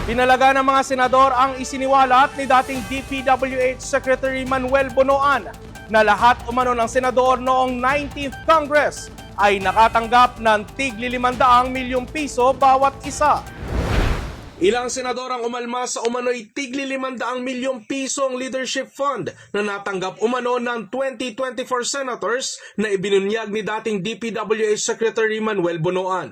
Pinalaga ng mga senador ang isiniwalat ni dating DPWH Secretary Manuel Bonoan na lahat umano ng senador noong 19th Congress ay nakatanggap ng tigli 500 milyong piso bawat isa. Ilang senador ang umalma sa umano'y tigli 500 milyong pisong leadership fund na natanggap umano ng 2024 senators na ibinunyag ni dating DPWH Secretary Manuel Bonoan.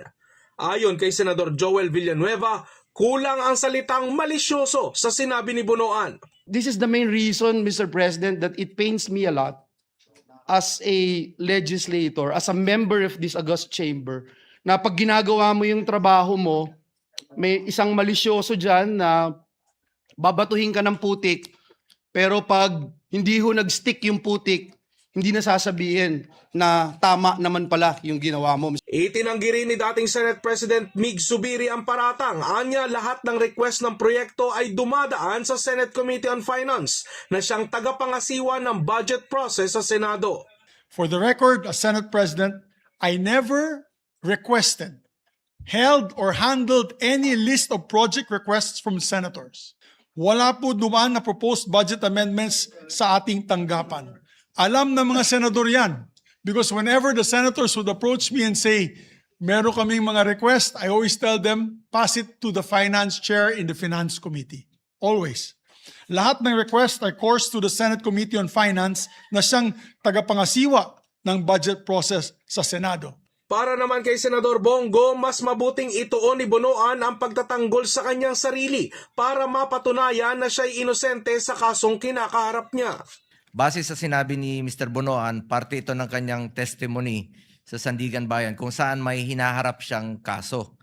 Ayon kay Senador Joel Villanueva, kulang ang salitang malisyoso sa sinabi ni Bonoan. This is the main reason, Mr. President, that it pains me a lot as a legislator, as a member of this august chamber, na pag ginagawa mo yung trabaho mo, may isang malisyoso dyan na babatuhin ka ng putik, pero pag hindi ho nag-stick yung putik, hindi na sasabihin na tama naman pala yung ginawa mo. Itinanggi rin ni dating Senate President Mig Zubiri ang paratang. Anya, lahat ng request ng proyekto ay dumadaan sa Senate Committee on Finance na siyang tagapangasiwa ng budget process sa Senado. For the record, as Senate President, I never requested, held, or handled any list of project requests from senators. Wala po dumaan na proposed budget amendments sa ating tanggapan. Alam ng mga senador yan. Because whenever the senators would approach me and say, meron kaming mga request, I always tell them, pass it to the finance chair in the finance committee. Always. Lahat ng request ay course to the Senate Committee on Finance na siyang tagapangasiwa ng budget process sa Senado. Para naman kay Senador Bongo, mas mabuting ituon ni Bonoan ang pagtatanggol sa kanyang sarili para mapatunayan na siya'y inosente sa kasong kinakaharap niya. Base sa sinabi ni Mr. Bonoan, parte ito ng kanyang testimony sa Sandigan Bayan kung saan may hinaharap siyang kaso.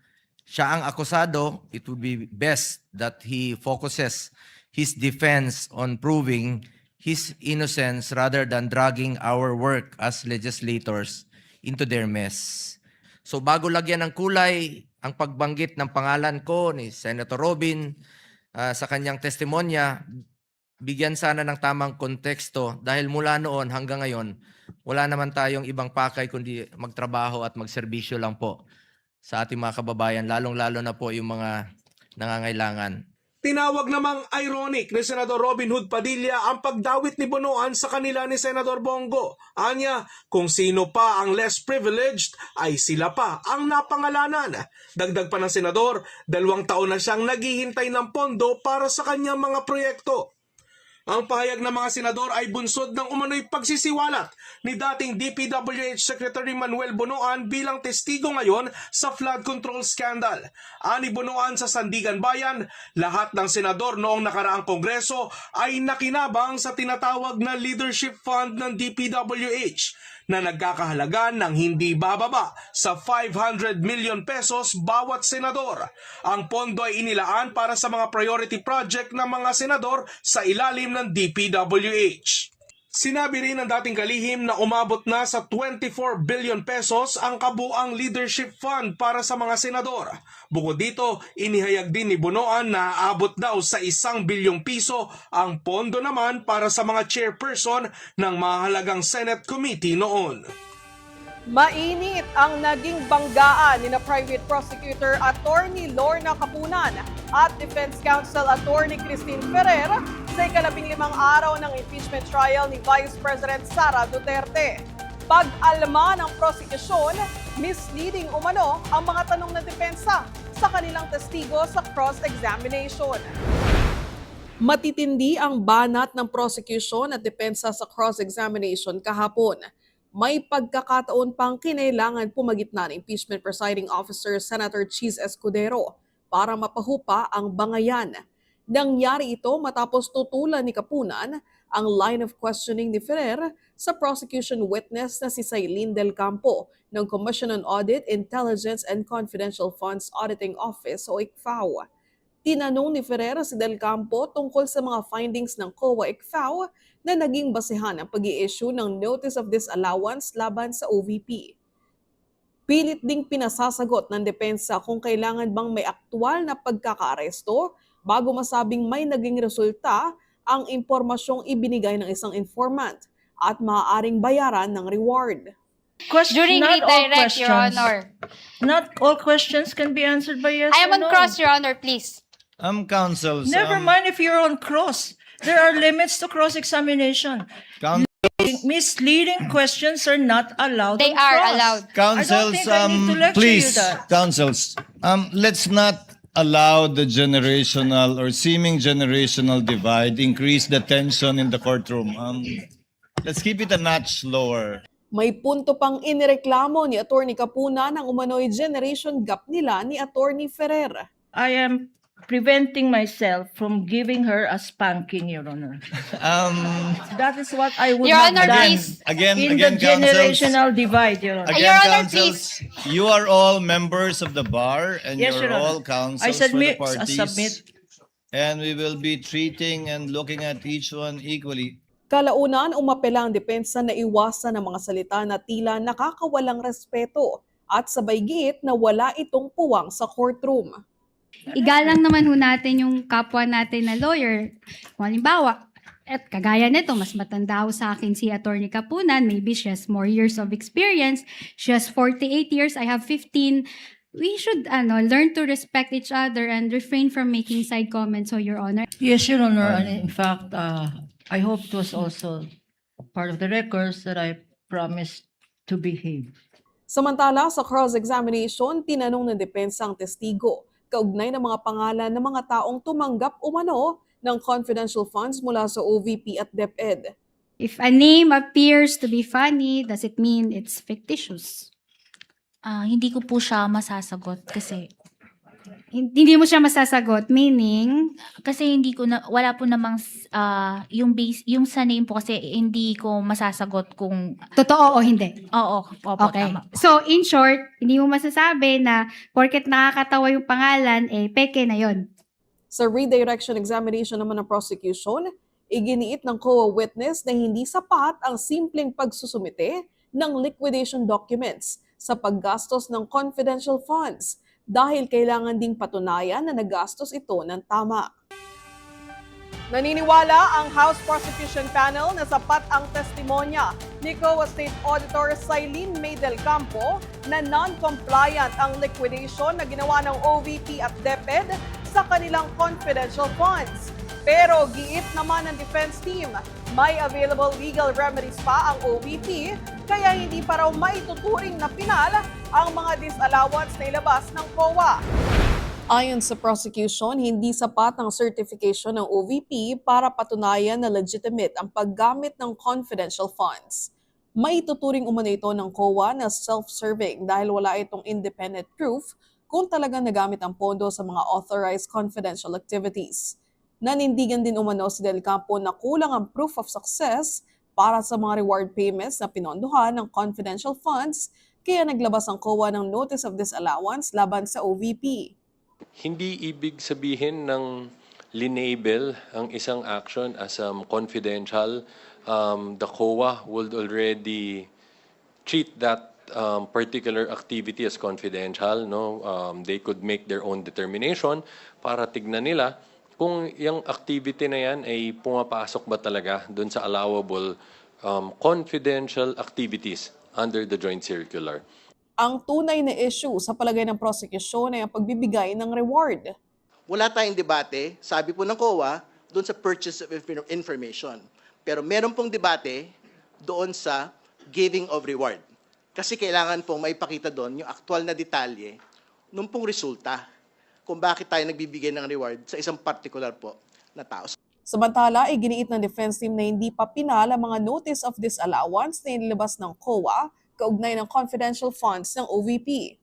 Siya ang akusado, it would be best that he focuses his defense on proving his innocence rather than dragging our work as legislators into their mess. So bago lagyan ng kulay ang pagbanggit ng pangalan ko ni Senator Robin sa kanyang testimonya, bigyan sana ng tamang konteksto dahil mula noon hanggang ngayon, wala naman tayong ibang pakay kundi magtrabaho at magserbisyo lang po sa ating mga kababayan, lalong-lalo na po yung mga nangangailangan. Tinawag namang ironic ni Senador Robin Hood Padilla ang pagdawit ni Bonoan sa kanila ni Senador Bongo. Anya, kung sino pa ang less privileged ay sila pa ang napangalanan. Dagdag pa ng Senador, 2 taon na siyang naghihintay ng pondo para sa kanyang mga proyekto. Ang pahayag ng mga senador ay bunsod ng umano'y pagsisiwalat ni dating DPWH Secretary Manuel Bonoan bilang testigo ngayon sa flood control scandal. Ani Bonoan sa Sandigan Bayan, lahat ng senador noong nakaraang kongreso ay nakinabang sa tinatawag na leadership fund ng DPWH na nagkakahalaga ng hindi bababa sa 500 million pesos bawat senador. Ang pondo ay inilaan para sa mga priority project ng mga senador sa ilalim ng DPWH. Sinabi rin ng dating kalihim na umabot na sa 24 billion pesos ang kabuang leadership fund para sa mga senador. Bukod dito, inihayag din ni Bonoan na aabot daw sa 1 bilyong piso ang pondo naman para sa mga chairperson ng mahalagang Senate Committee noon. Mainit ang naging banggaan ni na Private Prosecutor Attorney Lorna Capunan at Defense Counsel Attorney Christine Ferrer sa ika-15 araw ng impeachment trial ni Vice President Sara Duterte. Pag-alma ng prosekusyon, misleading umano ang mga tanong ng depensa sa kanilang testigo sa cross-examination. Matitindi ang banat ng prosecution at depensa sa cross-examination kahapon. May pagkakataon pang kinailangan pumagitna ng impeachment presiding officer Senator Cheese Escudero para mapahupa ang bangayan. Nangyari ito matapos tutulan ni Capunan ang line of questioning ni Ferrer sa prosecution witness na si Sailin Del Campo ng Commission on Audit, Intelligence and Confidential Funds Auditing Office o ICFAO. Tinanong ni Ferrer si Del Campo tungkol sa mga findings ng COA-ICFAO na naging basehan ang pag-i-issue ng Notice of Disallowance laban sa OVP. Pilit ding pinasasagot ng depensa kung kailangan bang may aktwal na pagkakaaresto bago masabing may naging resulta ang impormasyong ibinigay ng isang informant at maaaring bayaran ng reward. During Not all redirect, Your questions. Honor. Not all questions can be answered by yes I am or on no. cross, Your Honor, please. Councils. Never mind if you're on cross. There are limits to cross-examination. Coun- Misleading questions are not allowed. They on are cross. allowed. Councils, I don't think I need to lecture please, you that. councils, let's not allow the generational or seeming generational divide increase the tension in the courtroom. Let's keep it a notch lower. May punto pang inireklamo ni Attorney Capuna ng umano'y generation gap nila ni Attorney Ferrer. I am preventing myself from giving her a spanking, Your Honor. That is what I would Your have Honor, done please. Again, in again, the councils. generational divide, Your Honor. Your Honor, councils, you are all members of the bar and Yes, you're Your Honor. all councils I submit, for the I parties. submit. And we will be treating and looking at each one equally. Kalaunan, umapela ang depensa na iwasan ang mga salita na tila nakakawalang respeto at sabay giit na wala itong puwang sa courtroom. Igalang naman ho natin yung kapwa natin na lawyer. Kung halimbawa, at kagaya nito, mas matanda ho sa akin si Attorney Capunan. Maybe she has more years of experience. She has 48 years. I have 15. We should learn to respect each other and refrain from making side comments, so Your Honor. Yes, Your Honor. And in fact, I hope it was also part of the records that I promised to behave. Samantala, sa cross-examination, tinanong ng depensa ang testigo kaugnay ng mga pangalan ng mga taong tumanggap umano ng confidential funds mula sa OVP at DepEd. If a name appears to be funny, does it mean it's fictitious? Hindi ko po siya masasagot kasi Hindi mo siya masasagot, meaning, hindi ko na wala po namang yung base yung sa name po kasi hindi ko masasagot kung totoo o hindi. opo Okay. tama. So, in short, hindi mo masasabi na porket nakakatawa yung pangalan, peke na yon. Sa redirection examination naman ng prosecution, iginiit ng COA witness na hindi sapat ang simpleng pagsusumite ng liquidation documents sa paggastos ng confidential funds dahil kailangan ding patunayan na nagastos ito ng tama. Naniniwala ang House Prosecution Panel na sapat ang testimonya ni COA State Auditor Sailin May del Campo na non-compliant ang liquidation na ginawa ng OVP at DepEd sa kanilang confidential funds. Pero giit naman ng defense team, may available legal remedies pa ang OVP kaya hindi pa raw maituturing na pinal ang mga disallowance na ilabas ng COA. Ayon sa prosecution, hindi sapat ang certification ng OVP para patunayan na legitimate ang paggamit ng confidential funds. May tuturing umano ito ng COA na self-serving dahil wala itong independent proof kung talagang nagamit ang pondo sa mga authorized confidential activities. Nanindigan din umano si Del Campo na kulang ang proof of success para sa mga reward payments na pinondohan ng confidential funds kaya naglabas ang COA ng notice of disallowance laban sa OVP. Hindi ibig sabihin ng linabel ang isang action as confidential. The COA would already treat that particular activity as confidential. No, they could make their own determination para tignan nila kung yung activity na yan ay pumapasok ba talaga dun sa allowable confidential activities under the joint circular. Ang tunay na issue sa palagay ng prosecution ay ang pagbibigay ng reward. Wala tayong debate, sabi po ng COA, doon sa purchase of information. Pero meron pong debate doon sa giving of reward. Kasi kailangan pong maipakita doon yung aktual na detalye nung pong resulta kung bakit tayo nagbibigay ng reward sa isang particular po na tao. Samantala, iginiit ng defense team na hindi pa pinal ang mga notice of disallowance na inilabas ng COA kaugnay ng confidential funds ng OVP.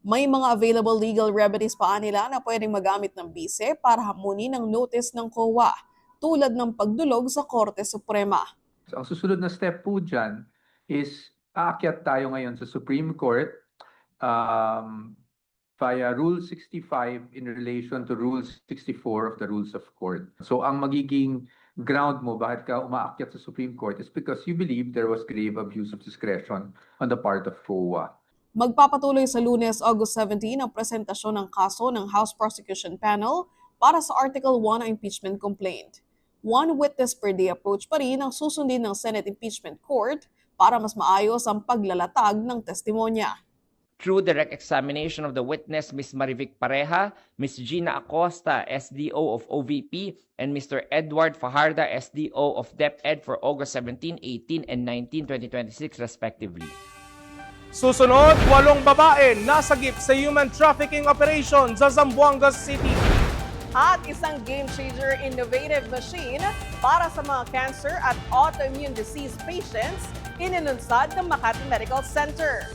May mga available legal remedies pa nila na pwedeng magamit ng bise para hamunin ang notice ng COA, tulad ng pagdulog sa Korte Suprema. So, ang susunod na step po dyan is aakyat tayo ngayon sa Supreme Court via Rule 65 in relation to Rule 64 of the Rules of Court. So ang magiging ground mo bakit ka umaakyat sa Supreme Court is because you believe there was grave abuse of discretion on the part of COA. Magpapatuloy sa Lunes, August 17 ang presentasyon ng kaso ng House Prosecution Panel para sa Article 1 ng impeachment complaint. One witness per day approach pa rin ang susundin ng Senate Impeachment Court para mas maayos ang paglalatag ng testimonya. through direct examination of the witness, Ms. Marivic Pareja, Ms. Gina Acosta, SDO of OVP, and Mr. Edward Fajarda, SDO of DepEd for August 17, 18, and 19, 2026 respectively. Susunod, 8 babae nasagip sa human trafficking operation sa Zamboanga City. At isang game-changer innovative machine para sa mga cancer at autoimmune disease patients inilunsad ng Makati Medical Center.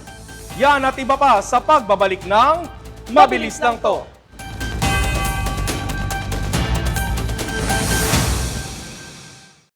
Yan at iba pa sa pagbabalik ng Mabilis Lang To.